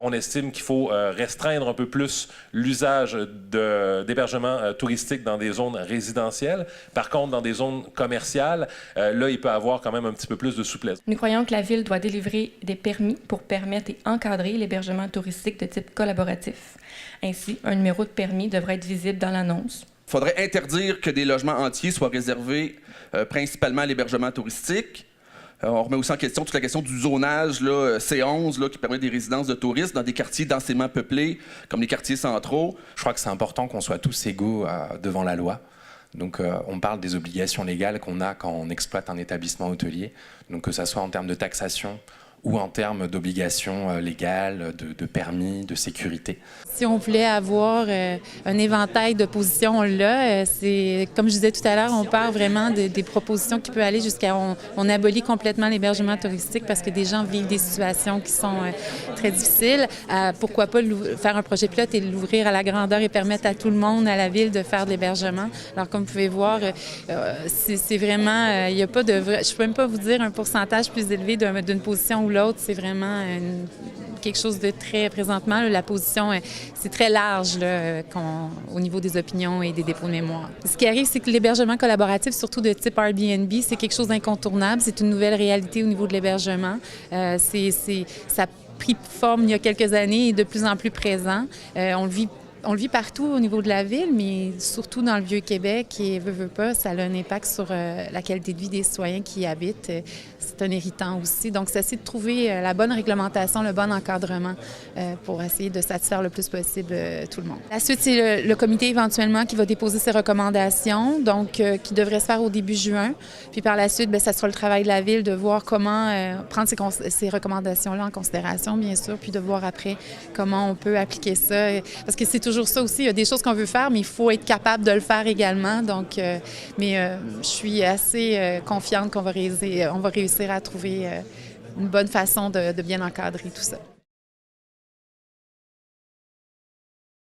On estime qu'il faut restreindre un peu plus l'usage d'hébergements touristiques dans des zones résidentielles. Par contre, dans des zones commerciales, là, il peut y avoir quand même un petit peu plus de souplesse. Nous croyons que la Ville doit délivrer des permis pour permettre et encadrer l'hébergement touristique de type collaboratif. Ainsi, un numéro de permis devrait être visible dans l'annonce. Il faudrait interdire que des logements entiers soient réservés principalement à l'hébergement touristique. On remet aussi en question toute la question du zonage là, C11 là, qui permet des résidences de touristes dans des quartiers densément peuplés, comme les quartiers centraux. Je crois que c'est important qu'on soit tous égaux devant la loi. Donc on parle des obligations légales qu'on a quand on exploite un établissement hôtelier, donc que ça soit en termes de taxation ou en termes d'obligations légales, de permis, de sécurité. Si on voulait avoir un éventail de positions là, c'est comme je disais tout à l'heure, on part vraiment des propositions qui peuvent aller jusqu'à on abolit complètement l'hébergement touristique parce que des gens vivent des situations qui sont très difficiles. Pourquoi pas faire un projet pilote et l'ouvrir à la grandeur et permettre à tout le monde, à la ville, de faire de l'hébergement. Alors comme vous pouvez voir, c'est vraiment, il n'y a pas de vrai, je peux même pas vous dire un pourcentage plus élevé d'une position ou l'autre, c'est vraiment quelque chose de très, présentement, là, la position, c'est très large là, au niveau des opinions et des dépôts de mémoire. Ce qui arrive, c'est que l'hébergement collaboratif, surtout de type Airbnb, c'est quelque chose d'incontournable, c'est une nouvelle réalité au niveau de l'hébergement. Ça a pris forme il y a quelques années et de plus en plus présent. On le vit partout au niveau de la ville, mais surtout dans le Vieux-Québec et veut pas, ça a un impact sur la qualité de vie des citoyens qui y habitent. C'est un irritant aussi. Donc, c'est essayer de trouver la bonne réglementation, le bon encadrement pour essayer de satisfaire le plus possible tout le monde. La suite, c'est le comité éventuellement qui va déposer ses recommandations, donc qui devrait se faire au début juin. Puis par la suite, bien, ça sera le travail de la ville de voir comment prendre ces recommandations-là en considération, bien sûr, puis de voir après comment on peut appliquer ça. Parce que c'est toujours ça aussi, il y a des choses qu'on veut faire, mais il faut être capable de le faire également. Donc, je suis assez confiante qu'on va réussir à trouver une bonne façon de bien encadrer tout ça.